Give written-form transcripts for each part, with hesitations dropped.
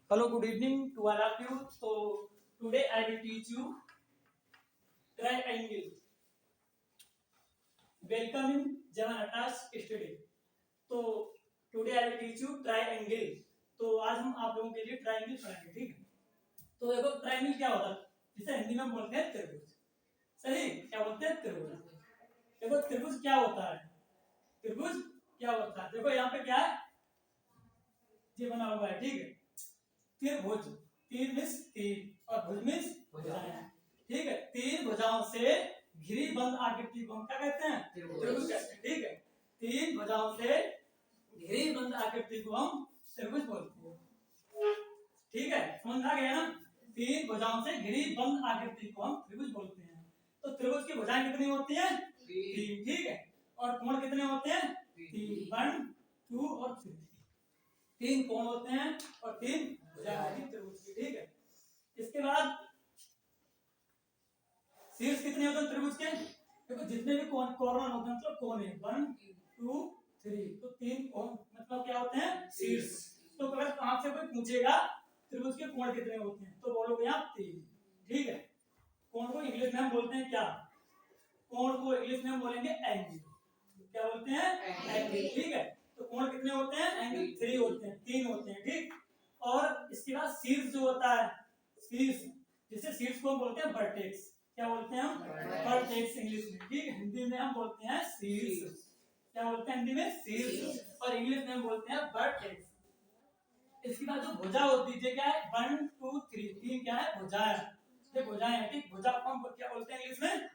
Hello, good evening to all of you. So today I will teach you triangle. Welcome in Javanata's study. तो today I will teach you triangle. तो आज हम आप लोगों के लिए ट्रायंगल पढ़ाएंगे, ठीक है। तो देखो ट्रायंगल क्या होता है, जिसे हिंदी में बोलते हैं त्रिभुज। सही, क्या बोलते हैं? त्रिभुज। देखो त्रिभुज क्या होता है, त्रिभुज क्या होता है। देखो यहाँ पे क्या है, ये बना हुआ है, ठीक है। त्रिभुज, तीर मीन्स तीर और भुज मीन्स भुजाएं, ठीक है। तीन भुजाओं से घिरी बंद आकृति को हम क्या कहते हैं? त्रिभुज कहते हैं, ठीक है। तीन भुजाओं से घिरी बंद आकृति को हम त्रिभुज बोलते हैं, ठीक है। समझ आ गया ना? तीन भुजाओं से घिरी बंद आकृति को हम त्रिभुज बोलते हैं। तो त्रिभुज की भुजाएं कितनी होती हैं? तीन, ठीक है। और कोण कितने होते हैं? तीन, 1 2 और 3। तीन कोण होते हैं और तीन भुजाएं होती हैं त्रिभुज की, ठीक है। इसके बाद शीर्ष कितने होते हैं त्रिभुज के? देखो जितने भी कॉर्नर होते हैं मतलब कोने 1 2 3, तो तीन कोण मतलब क्या होते हैं? शीर्ष। तो अगर आपसे कोई पूछेगा त्रिभुज के कोण कितने होते हैं तो बोलोगे आप 3, ठीक है। कोण को इंग्लिश में हम बोलते हैं क्या? कोण को इंग्लिश में हम बोलेंगे एंगल। क्या बोलते हैं? एंगल, ठीक है। तो कोण कितने होते हैं? एंगल 3 होते हैं, 3 होते हैं, ठीक। और इसके बाद शीर्ष जो होता है, शीर्ष, जिसे शीर्ष को हम बोलते हैं वर्टेक्स। क्या बोलते हैं हम? वर्टेक्स इंग्लिश में, ठीक है। हिंदी में हम बोलते हैं शीर्ष। क्या बोलते हैं हिंदी में? शीर्ष। और इंग्लिश में हम बोलते हैं वर्टेक्स। इसके बाद जो भुजा होती है क्या है? 1 2 3, तीन क्या है? भुजाएं। ये भुजाएं हैं, ठीक। भुजा को हम क्या बोलते हैं इंग्लिश में?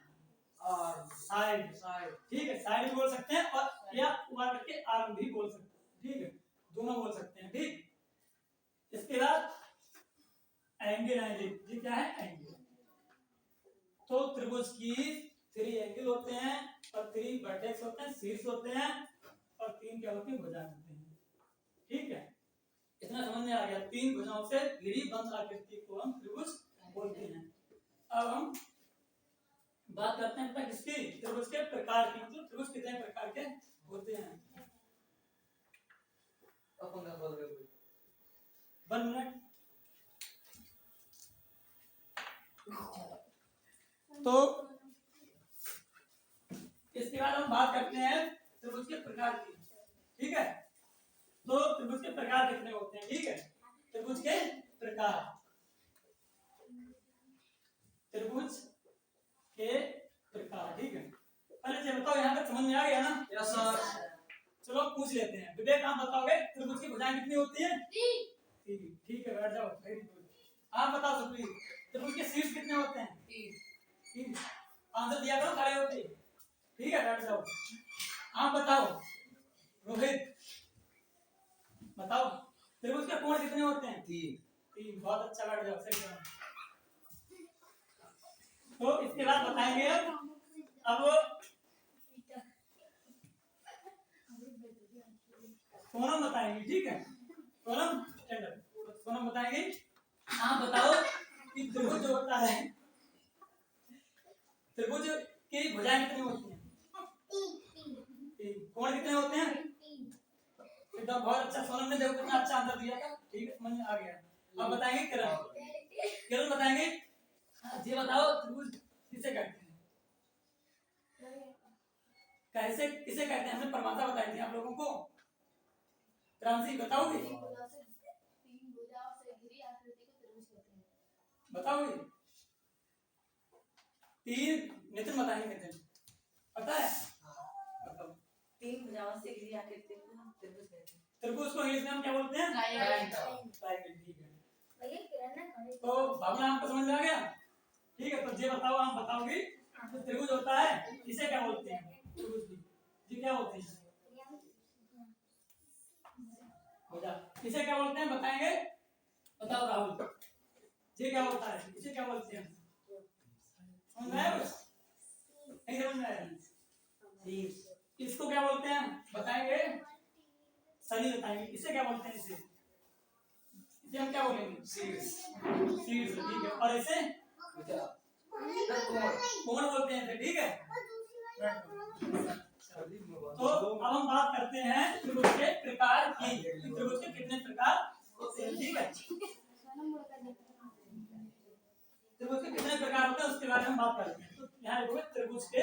साइड, साइड, ठीक है। साइड भी बोल सकते हैं और या ऊपर करके आर्म भी बोल सकते हैं, ठीक है। दोनों बोल सकते हैं, ठीक। इसके बाद एंगल है, ये क्या है? एंगल। तो त्रिभुज की 3 एंगल होते हैं और 3 वर्टेक्स होते हैं, शीर्ष होते हैं और 3 क्या होती है? भुजाएं होती हैं, ठीक है। इतना समझ में आ गया? 3 भुजाओं से घिरी बंद आकृति को हम त्रिभुज बोलते हैं। अब हम बात करते हैं किसकी? त्रिभुज के प्रकार की, मतलब त्रिभुज कितने प्रकार के होते हैं। 1 मिनट। तो इसके बाद हम बात करते हैं त्रिभुज के प्रकार की, ठीक है। तो त्रिभुज के प्रकार कितने होते हैं, ठीक है। त्रिभुज के प्रकार, त्रिभुज के प्रकार, ठीक है। पहले से बताओ, यहाँ तक समझ में आ गया ना? Yes sir. चलो पूछ लेते हैं। विवेक, आप बताओगे त्रिभुज की भुजाएं कितनी होती हैं? 3, ठीक है। बैठ जाओ, वेरी गुड। आप बताओ सुप्रीत, त्रिभुज के शीर्ष कितने होते हैं? 3। आंसर दिया करो खड़े होके, ठीक है। बैठ जाओ। आप बताओ रोहित, बताओ त्रिभुज के कोण कितने होते हैं? 3। बहुत अच्छा, बैठ जाओ, सही जवाब। तो इसके बाद बताएंगे अब कोणम बताएंगे, ठीक है। कोणम स्टैंड अप, कोणम बताएंगे। आप बताओ कि त्रिभुज जो होता है, त्रिभुज की भुजाएं कितनी होती हैं? 3। कोण कितने होते हैं? एकदम बहुत अच्छा। सोनम ने देखो कितना अच्छा आंसर दिया था, ठीक है, समझ में आ गया। अब बताएंगे किरण, किरण बताएंगे। जी बताओ त्रिभुज किसे कहते हैं? कैसे, किसे कहते हैं? हमने परिभाषा बताई थी आप लोगों को। क्रांति बताओगे? बताओगे? 3 नितिन बताएंगे, नितिन पता है? बताओ। 3 भुजाओं से घिरी आकृति को हम त्रिभुज कहते हैं। त्रिभुज को इंग्लिश में हम क्या बोलते हैं? ट्रायंगल, ठीक है। तो भावना आपको समझ में आ गया, ठीक है। तो ये बताओ, आप बताओगे तो त्रिभुज होता है, इसे क्या बोलते हैं? त्रिभुज की जी क्या होती है? भुजा। इसे क्या बोलते हैं बताएंगे? बताओ राहुल, ये क्या होता है? इसे क्या बोलते हैं? समझ में आया? नहीं समझ में आया? इसको क्या बोलते हैं बताएंगे? सही बताएंगे। इसे क्या बोलते हैं? इसे हम क्या बोलेंगे? शीर्ष, शीर्ष, ठीक है। और इसे कोण बोलते हैं, ठीक है। तो अब हम बात करते हैं त्रिभुज के प्रकार की। त्रिभुज के कितने प्रकार होते हैं, ठीक है। त्रिभुज के कितने प्रकार होते हैं उसके बारे में बात करते हैं। तो यहाँ लिखोगे त्रिभुज के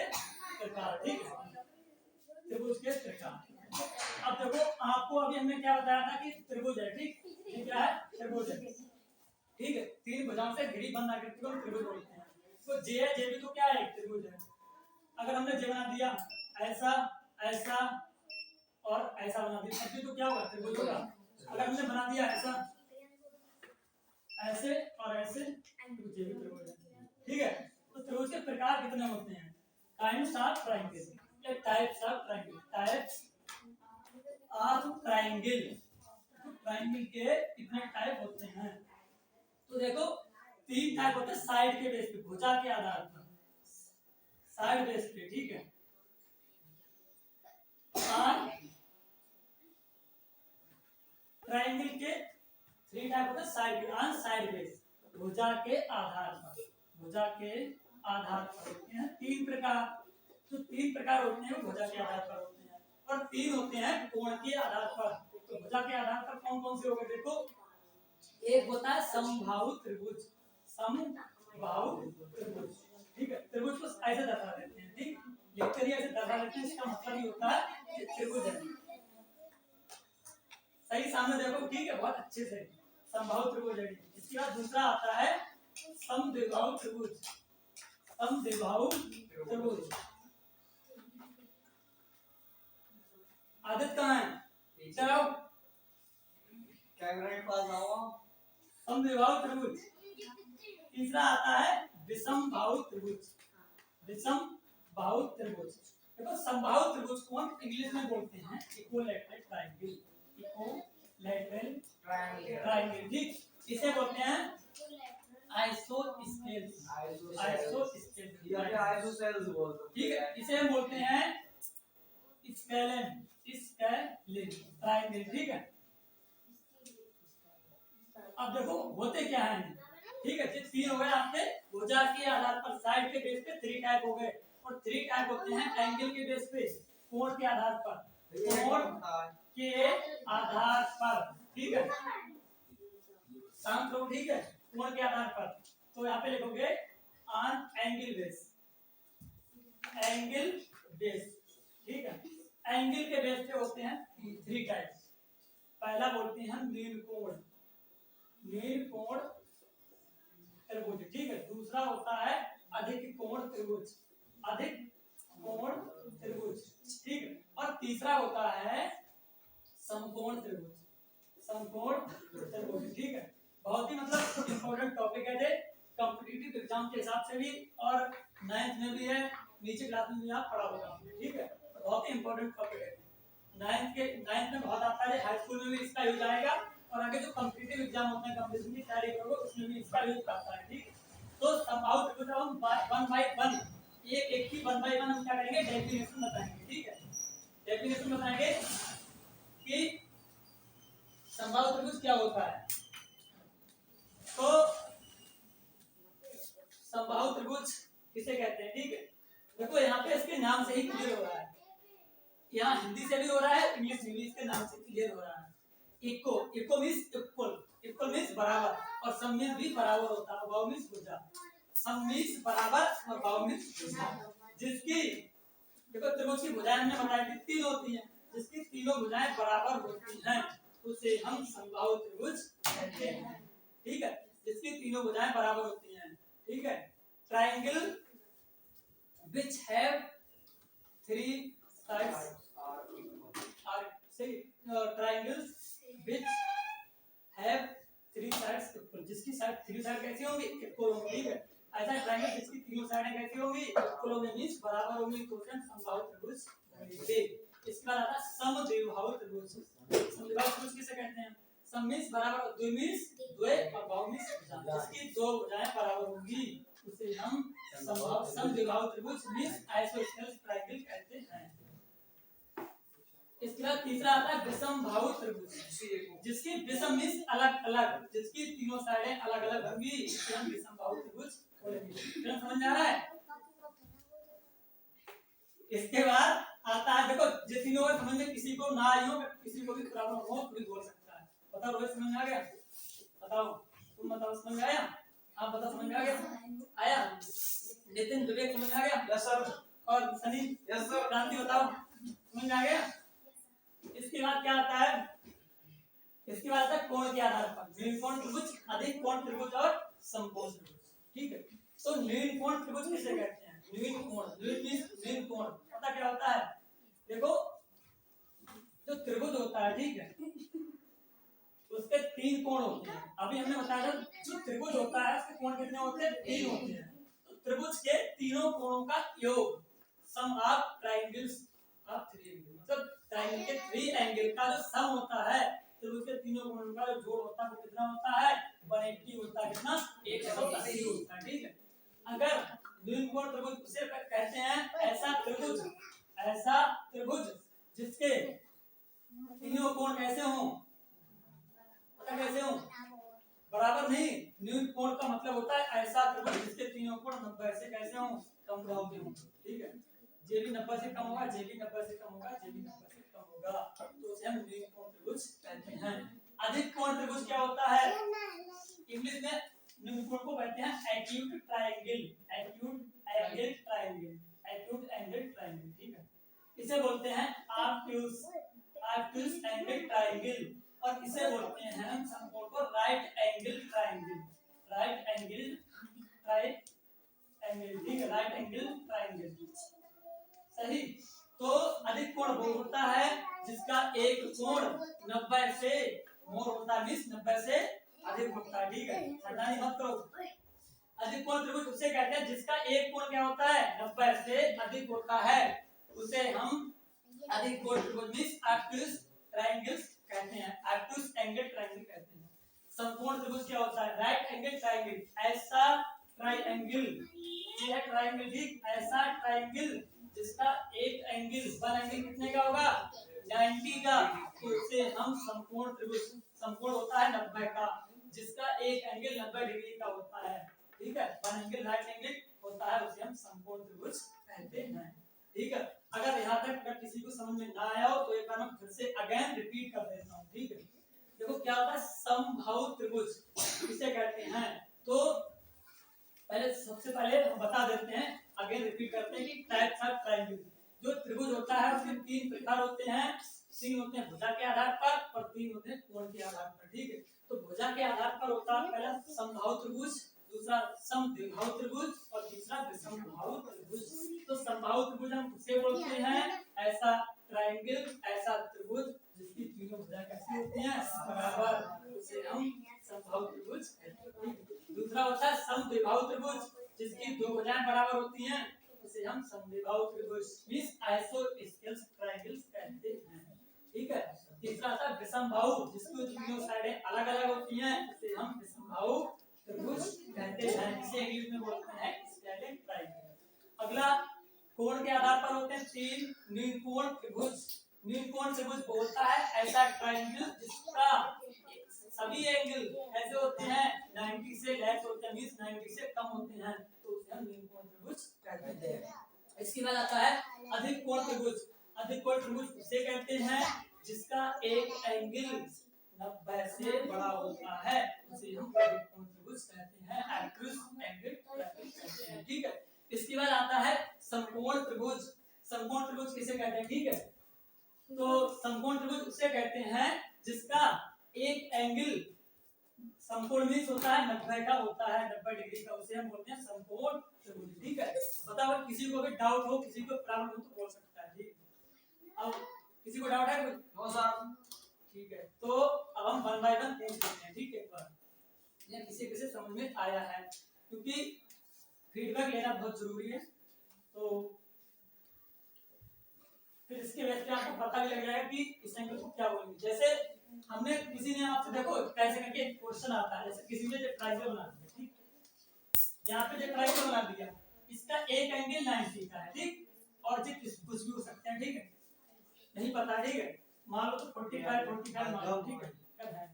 प्रकार, ठीक है, त्रिभुज के प्रकार। अब देखो आपको अभी हमने क्या बताया था कि त्रिभुज है, ठीक, ये क्या है, त्रिभुज है, ठीक है, तीन भुजाओं से घिरी बंद आकृति को त्रिभुज बोलते हैं। तो जे है, जे भी तो क्या है, एक त्रिभुज है। अगर हमने जे बना दिया ऐसा ऐसा और ऐसा बना दिया तब भी तो क्या होगा, त्रिभुज होगा। अगर हमने बना दिया ऐसा ऐसे और ऐसे तो जे भी त्रिभुज है, ठीक है। तो त्रिभुज के प्रकार कितने होते हैं, काइंड्स ऑफ ट्रायंगल, या types of triangle, types of triangle. Triangle के कितने टाइप होते हैं, तो देखो तीन टाइप होते हैं साइड के बेस पे, भुजा के आधार पर, साइड बेस पे, ठीक है। ट्रायंगल के थ्री टाइप होते हैं साइड ऑन साइड बेस, भुजा के आधार पर, भुजा के आधार पर होते हैं तीन प्रकार। तो तीन प्रकार होते हैं भुजा के आधार पर होते हैं, और तीन होते हैं कोण के आधार पर। तो भुजा के आधार पर कौन कौन से हो गए, देखो एक होता है समबाहु त्रिभुज, समबाहु त्रिभुज, ठीक है। त्रिभुज को ऐसे दर्शा देते हैं, ठीक, लिखकर ही ऐसे दर्शा देते हैं, इसका मतलब ये होता है कि त्रिभुज है। सही सामने देखो, ठीक है, बहुत अच्छे से समबाहु त्रिभुज है। इसके बाद दूसरा आता है समद्विबाहु त्रिभुज, समद्विबाहु त्रिभुज। आदित्य कहाँ है, चलो कैमरा के पास आओ। समद्विबाहु त्रिभुज। तीसरा आता है विषमबाहु त्रिभुज, विषमबाहु त्रिभुज। देखो समबाहु त्रिभुज को हम इंग्लिश में बोलते हैं इक्विलैटरल ट्रायंगल, इक्विलैटरल ट्रायंगल, ठीक। इसे बोलते हैं आइसोस्केल्स, आइसोसेल्स बोलते हैं, ठीक है। इसे हम बोलते हैं स्केलेन, स्केलेन ट्रायंगल, ठीक है। अब देखो होते क्या है, ठीक है, तीन हो गए आपके भुजा के आधार पर, साइड के बेस पे थ्री टाइप हो गए, और थ्री टाइप होते हैं एंगल के बेस पे, कोण के आधार पर, कोण के आधार पर, ठीक है, शांत रहो, ठीक है, कोण के आधार पर। तो यहाँ पे लिखोगे on angle base, angle base, ठीक है। एंगल के बेस पे होते हैं थ्री टाइप। पहला बोलते हैं नीलकोण, नीलकोण त्रिभुज, ठीक है। दूसरा होता है अधिक कोण त्रिभुज, अधिक कोण त्रिभुज, ठीक है। और तीसरा होता है समकोण त्रिभुज, समकोण त्रिभुज, ठीक है। बहुत ही मतलब इंपॉर्टेंट टॉपिक है ये, कॉम्पिटिटिव एग्जाम के हिसाब से भी, और 9th में भी है, नीचे क्लास में भी आप पढ़ा होगा, ठीक है। बहुत ही इंपॉर्टेंट टॉपिक है, 9th में बहुत आता है, हाई स्कूल में भी इसका यूज आएगा, और आगे जो कॉम्पिटिटिव एग्जाम होते हैं, कंपटीशन की तैयारी करोगे उसमें भी इसका यूज आता है, ठीक है। तो समबाहु त्रिभुज हम 1 by 1 एक की 1 by 1 हम क्या करेंगे, डेफिनेशन बताएंगे, ठीक है। डेफिनेशन बताएंगे कि समबाहु त्रिभुज क्या होता है। तो समबाहु त्रिभुज किसे कहते हैं, ठीक है। देखो यहाँ पे इसके नाम से ही क्लियर हो रहा है, यहाँ हिंदी से भी हो रहा है, इंग्लिश के नाम से क्लियर हो रहा है। इक्को, इक्को मींस इक्वल, इक्वल मींस बराबर, और सम मींस भी बराबर होता है, बाहु मींस भुजा, सम मींस बराबर और बाहु मींस भुजा। जिसकी देखो त्रिभुज की भुजाएं हमने बताया कि तीन होती हैं, जिसकी तीनों भुजाएं बराबर होती हैं उसे हम समबाहु त्रिभुज कहते हैं, ठीक है। जिसकी तीनों भुजाएं बराबर होती हैं, ठीक है। Triangle which have three sides are say triangles which have three sides equal, जिसकी साइड थ्री साइड कैसी होंगी, इक्वल होंगी, ठीक है। ऐसा ट्रायंगल जिसकी तीनों साइडें कैसी होंगी, इक्वल होंगी, मींस बराबर होंगी, तो उसे समबाहु त्रिभुज कहेंगे। इसके बाद आता है समद्विबाहु त्रिभुज। समद्विबाहु त्रिभुज किसे कहते हैं, सम मींस बराबर, द्वि मींस द्वय, और बाहु मींस भुजा, जिसकी दो भुजाएं बराबर होंगी उसे हम समद्विबाहु त्रिभुज मींस आइसोसेल्स ट्रायंगल कहते हैं। इसके बाद तीसरा आता है विषमबाहु त्रिभुज, जिसकी विषम मींस अलग अलग, जिसकी तीनों साइडें अलग अलग होंगी, इसे हम विषमबाहु त्रिभुज बोलेंगे। समझ में आ रहा है। इसके बाद आता है, देखो जिन तीनों को समझ में किसी को ना आई हो, किसी को भी प्रॉब्लम हो तो भी बोल सकता है। बताओ रोहित, समझ में आ गया, बताओ। तुम बताओ समझ में आया? आप बताओ समझ में आ गया? आया? नितिन विवेक समझ में आ गया? Yes sir. और सनी? Yes sir. क्रांति बताओ समझ में आ गया? इसके बाद क्या आता है? इसके बाद आता है कोण के आधार पर न्यून कोण त्रिभुज, अधिक कोण त्रिभुज और समकोण त्रिभुज। ठीक है, तो न्यून कोण त्रिभुज किसे कहते हैं? न्यून कोण, न्यून मींस न्यून कोण, पता क्या होता है? देखो जो त्रिभुज होता है, ठीक है, उसके तीन कोण होते हैं। अभी हमने बताया जो त्रिभुज होता है उसके कोण कितने होते हैं? तीन होते हैं। तो त्रिभुज के तीनों कोणों का योग, sum of triangles of three angle, मतलब ट्रायंगल के थ्री एंगल का जो सम होता है, त्रिभुज के तीनों कोणों का जो जोड़ होता है वो कितना होता है? 180 होता है। कितना? 180 होता है। ठीक है, अगर न्यून कोण त्रिभुज उसे कहते हैं ऐसा त्रिभुज जिसके तीनों कोण कैसे हों? पता कैसे हों? बराबर नहीं। न्यून कोण का मतलब होता है ऐसा त्रिभुज जिसके तीनों कोण 90 से कैसे हों? कम होते हों। ठीक है, जे भी 90 से कम होगा, जे भी 90 से कम होगा, जे भी 90 से कम होगा, तो उसे हम न्यून कोण त्रिभुज कहते हैं। अधिक कोण त्रिभुज क्या होता है? इंग्लिश में न्यून कोण को कहते हैं acute triangle, acute angle triangle, acute angle triangle. ठीक है, इसे बोलते हैं ऑब्ट्यूज एंगल ट्रायंगल, और इसे बोलते हैं हम समकोण को right angle triangle, right angle triangle. ठीक है, राइट एंगल ट्रायंगल। सही। तो अधिक कोण वो होता है जिसका एक कोण 90 से मोर होता है, मींस 90 से अधिक होता है। ठीक है, शैतानी मत करो। अधिक कोण त्रिभुज उसे कहते हैं जिसका एक कोण क्या होता है? 90 से अधिक होता है, उसे हम अधिक कोण त्रिभुज मींस ऑब्ट्यूज ट्रायंगल्स कहते हैं, ऑब्ट्यूज एंगल ट्रायंगल कहते हैं। समकोण त्रिभुज क्या होता है? राइट एंगल ट्रायंगल, ऐसा ट्रायंगल, ये है ट्रायंगल। ठीक, ऐसा ट्रायंगल जिसका एक एंगल, वन एंगल कितने का होगा? 90 का, तो उसे हम समकोण त्रिभुज, समकोण होता है 90 का, जिसका एक एंगल 90 डिग्री का होता है। ठीक है, वन एंगल राइट एंगल होता है, उसे हम समकोण त्रिभुज कहते हैं। ठीक है, अगर यहाँ तक अगर किसी को समझ में ना आया हो तो एक बार मैं फिर से अगेन रिपीट कर देता हूँ। ठीक है, देखो क्या होता है समबाहु त्रिभुज किसे कहते हैं? तो पहले सबसे पहले हम बता देते हैं, अगेन रिपीट करते हैं कि टाइप्स ऑफ ट्रायंगल। जो त्रिभुज होता है उसके तीन प्रकार होते हैं, तीन होते हैं भुजा के आधार पर और तीन होते हैं कोण के आधार पर। ठीक है, तो भुजा के आधार पर होता है पहला समबाहु त्रिभुज, दूसरा समद्विबाहु त्रिभुज और तीसरा विषमबाहु त्रिभुज। तो समबाहु त्रिभुज हम किसे बोलते हैं? ऐसा ट्रायंगल, ऐसा त्रिभुज जिसकी तीनों भुजा कैसी होती हैं? बराबर, उसे हम समबाहु त्रिभुज कहते हैं। दूसरा होता है समद्विबाहु त्रिभुज जिसकी दो भुजाएं बराबर होती हैं, उसे हम समद्विबाहु त्रिभुज मींस आइसोस्केलस ट्रायंगल्स कहते हैं। ठीक है, तीसरा आता है विषमबाहु जिसकी तीनों साइडें अलग-अलग होती हैं, उसे हम विषमबाहु त्रिभुज कहते हैं, इसे इंग्लिश में बोलते हैं स्केलिन ट्रायंगल। अगला कोण के आधार पर होते हैं तीन न्यून कोण त्रिभुज। न्यून कोण त्रिभुज होता है ऐसा ट्रायंगल जिसका सभी एंगल ऐसे होते हैं 90 से लेस होते हैं, मींस 90 से कम होते हैं, तो उसे हम न्यून कोण त्रिभुज कहते हैं। इसके बाद आता है अधिक कोण त्रिभुज। अधिक कोण त्रिभुज उसे कहते हैं जिसका एक एंगल 90 से बड़ा होता है, उसे हम अधिक कोण त्रिभुज कहते हैं, ऑब्ट्यूज एंगल ट्रायंगल कहते हैं। ठीक है, इसके बाद आता है समकोण त्रिभुज। समकोण त्रिभुज किसे कहते हैं? ठीक है, तो समकोण त्रिभुज उसे कहते हैं जिसका एक एंगल समकोण मींस होता है 90 का होता है, 90 डिग्री का, उसे हम बोलते हैं समकोण त्रिभुज। ठीक है, बताओ किसी को भी डाउट हो, किसी को प्रॉब्लम हो तो बोल सकता है। ठीक, अब किसी को डाउट है कोई? No sir. ठीक है, तो अब हम वन बाय वन पूछ लेते हैं। ठीक है, एक बार ये किसी समझ में आया है, क्योंकि फीडबैक लेना बहुत जरूरी है, तो फिर इसके वजह से आपको पता भी लग जाएगा कि इस एंगल को क्या बोलेंगे। जैसे हमने किसी ने आपसे देखो कैसे करके क्वेश्चन आता है, जैसे किसी ने जो ट्रायंगल बना दिया, ठीक, यहाँ पे जो ट्रायंगल बना दिया इसका एक एंगल 90 का है, ठीक, और जो कुछ भी हो सकते हैं, ठीक है, नहीं पता, ठीक है, मान लो तो 45 मान लो, ठीक है।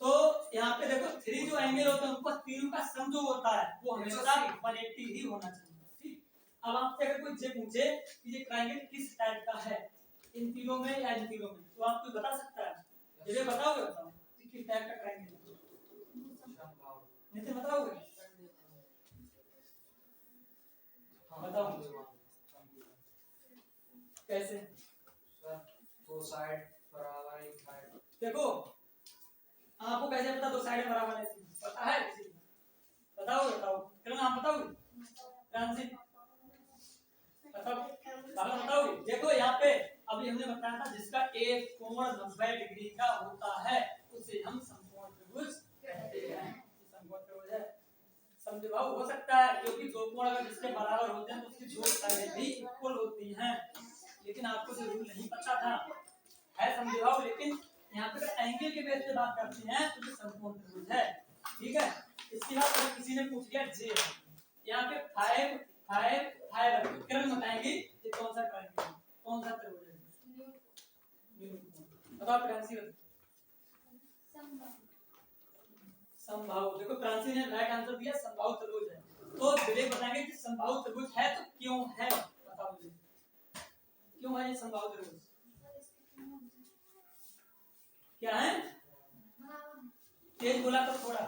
तो यहाँ पे देखो थ्री जो एंगल होते हैं उनको तीनों का सम जो होता है वो हमेशा 180 ही होना चाहिए। ठीक, अब आपसे अगर कोई ये पूछे कि ये ट्रायंगल किस टाइप का है, इन तीनों में या इन तीनों में, तो आप कोई बता सकता है? ये बताओगे, बताओ किस टाइप का ट्रायंगल है? नितिन बताओगे? बताओ कैसे? दो साइड बराबर एक साइड। देखो आपको कैसे पता दो साइड बराबर है? पता है किसी को? बताओ किरण आप बताओगे? क्रांति बताओ, बाबा बताओगे? देखो यहाँ पे अभी हमने बताया था जिसका एक कोण 90 डिग्री का होता है उसे हम समकोण त्रिभुज कहते हैं। समकोण त्रिभुज है समद्विबाहु हो सकता है क्योंकि दो कोण अगर जिसके बराबर होते हैं तो उसकी दो साइडें भी इक्वल होती हैं, लेकिन आपको जो रूल नहीं पता था है समद्विबाहु। लेकिन यहाँ पे एंगल के बेस पे बात करते हैं तो ये समकोण त्रिभुज है, ठीक है। इसके बाद अगर किसी ने पूछ लिया जे, यहाँ पे 5 5 5 किरण बताएंगे ये कौन सा ट्रायंगल है, कौन सा त्रिभुज है? बताओ प्रांसी समबाहु। देखो प्रांसी ने राइट आंसर दिया समबाहु त्रिभुज है। तो विवेक बताएंगे कि समबाहु त्रिभुज है तो क्यों है, बताओ मुझे क्यों है ये समबाहु त्रिभुज? क्या है? तेज बोला तो थोड़ा।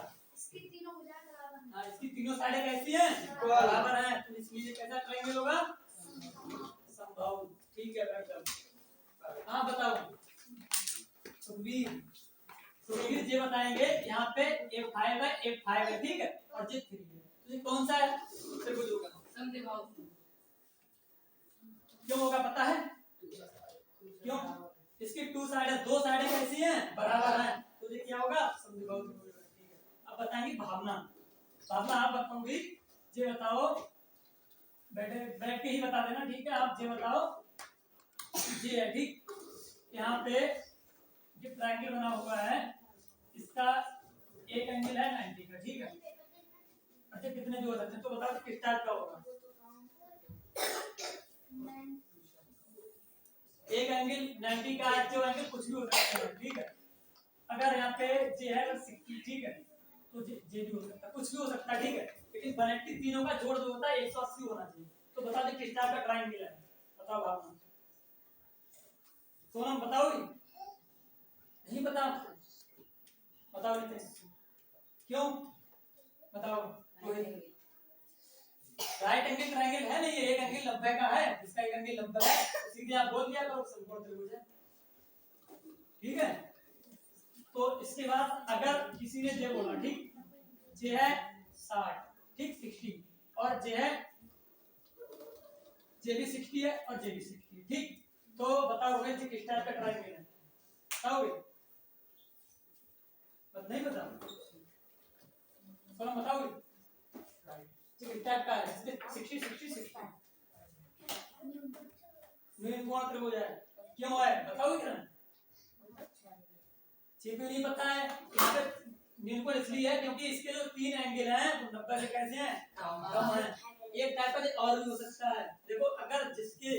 हाँ इसकी तीनों साइडें कैसी हैं? बराबर हैं, तो इसलिए कैसा ट्रायंगल होगा? समबाहु। ठीक है बेटा। हाँ बताओ सुखबीर। सुखबीर जी बताएंगे यहाँ पे F5 है F5 है, ठीक है, और J3 है, तो ये कौन सा त्रिभुज होगा? समद्विबाहु। क्यों होगा पता है? क्यों? इसकी टू साइड दो साइडें कैसी हैं? बराबर हैं, तो ये क्या होगा? समद्विबाहु त्रिभुज होगा, ठीक है। अब बताएंगे भावना। भावना आप बताओगी, ये बताओ, बैठ के ही बता देना, ठीक है। आप ये बताओ, ये है ठीक, यहाँ पे ये ट्रायंगल बना हुआ है, इसका एक एंगल है 90 का, ठीक है। अच्छा कितने जो हो सकते हैं तो बताओ किस टाइप का होगा? एक एंगल 90 का है, जो एंगल कुछ भी हो सकता है, ठीक है। अगर यहाँ पे जे है 60, ठीक है, तो जे भी हो सकता है, कुछ भी हो सकता है, ठीक है। लेकिन 180 तीनों का जोड़ जो होता है 180 होना चाहिए। तो बता दे किस टाइप का ट्रायंगल है, बताओ भावना। सोनम बताओगी? नहीं पता? बताओ नितिन क्यों? बताओ। राइट एंगल ट्रायंगल है नहीं, एक एंगल 90 का है, इसका एक एंगल 90 है, सीधे आप बोल दिया करो समकोण त्रिभुज है, ठीक है। तो इसके बाद अगर किसी ने जे बोला, ठीक, जे है 60, ठीक 60, और जे है जे भी 60 है और जे भी 60 है, ठीक। तो बताओ जी किस टाइप का ट्रायंगल है, बताओगे? नहीं पता? चलो बताओगे किस टाइप का है? 60 60 60 न्यूनकोण त्रिभुज है, क्यों है बताओगे किरण? क्यों नहीं पता है? यहाँ पे न्यूनकोण इसलिए है क्योंकि इसके जो तीन एंगल हैं वो 90 से कैसे हैं? कम है। एक टाइप का और भी हो सकता है, देखो अगर जिसके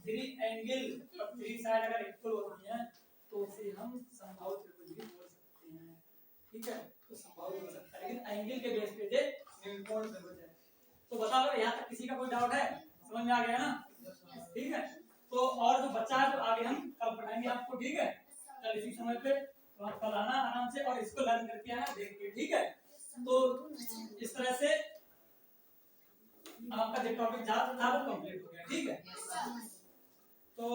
थ्री एंगल और थ्री साइड अगर इक्वल होती हैं तो उसे हम समबाहु त्रिभुज भी बोल सकते हैं, ठीक है। तो समबाहु हो सकता है, लेकिन एंगल के बेस पे न्यूनकोण त्रिभुज है। तो बताओ यहाँ तक किसी का कोई डाउट है? समझ में आ गया ना? ठीक है। तो और जो बच्चा है तो आगे हम कल पढ़ाएंगे आपको, ठीक है। कल इसी समय पे तो आप कल आना आराम से और इसको लर्न करके आना देख के, ठीक है। तो इस तरह से आपका जो टॉपिक था वो कंप्लीट हो गया, ठीक है। तो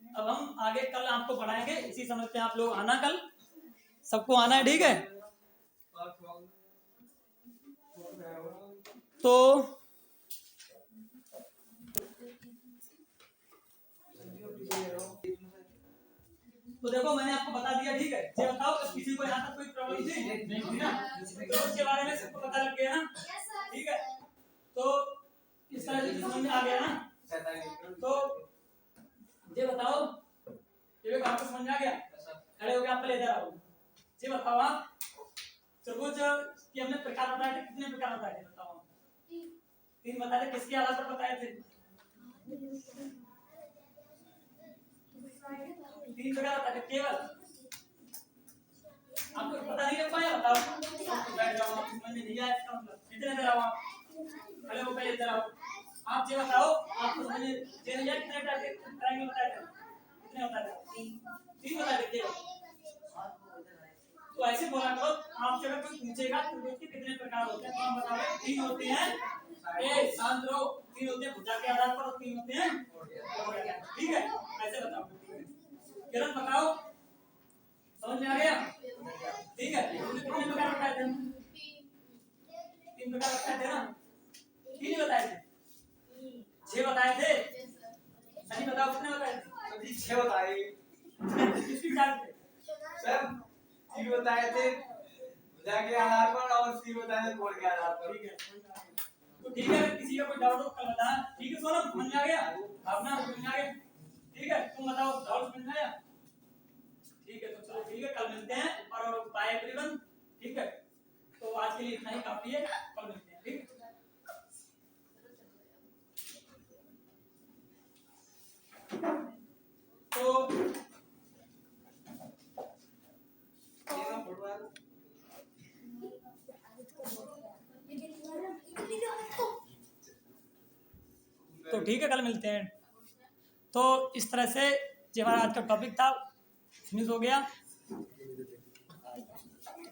अब हम आगे कल आपको पढ़ाएंगे इसी समय पे, आप लोग आना कल, सबको आना है, ठीक है। तो देखो मैंने आपको बता दिया, ठीक है। ये बताओ किसी को यहाँ तक कोई प्रॉब्लम थी? नहीं थी ना? तो उसके बारे में सबको पता लग गया ना, ठीक है। तो इस तरह से समझ में आ गया ना? तो ये बताओ, ये आपको समझ में आ गया? खड़े हो गए आप, पहले इधर आओ। ये बताओ आप त्रिभुज की हमने प्रकार बताए थे, कितने प्रकार बताए थे बताओ? 3 बताए थे, किसके आधार पर बताए थे? 3 प्रकार बताए थे केवल। आपको पता नहीं लग पाया? बताओ बैठ जाओ, आप समझ में नहीं आया इसका मतलब इधर इधर आओ, आप खड़े हो पहले इधर आओ। आप ये बताओ आपको समझ में नहीं आया कितने टाइप के ट्रायंगल बताए थे? कितने बताए थे? 3 बताए थे केवल। तो ऐसे बोला करो आपसे अगर कोई पूछेगा त्रिभुज के कितने प्रकार होते हैं तो हम बताओगे 3 होते हैं। ए शांत रहो, 3 होते हैं भुजा के आधार पर और 3 होते हैं कोण के आधार पर। ठीक है, ऐसे बताओगे। किरण बताओ, समझ में आ गया? ठीक है, कितने प्रकार बताए थे? 3 प्रकार बताए थे ना? 3 ही बताए थे, 6 बताए थे। सही बताओ कितने बताए थे? अभी 6 बताए किसकी चाल पे? सर। 3 बताए थे भुजा के आधार पर और 3 बताए थे कोण के आधार पर। ठीक है, तो ठीक है, किसी का कोई डाउट हो कल बता। ठीक है सोनम, समझ में आ गया? भावना समझ में आ गया? ठीक है, तुम बताओ डाउट समझ में आया? ठीक है, तो चलो ठीक है, कल मिलते हैं और बाय एवरीवन। ठीक है, तो आज के लिए इतना ही काफी है, कल मिलते हैं। ठीक है। तो ठीक है, कल मिलते हैं। तो इस तरह से जो हमारा आज का टॉपिक था फिनिश हो गया।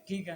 ठीक है।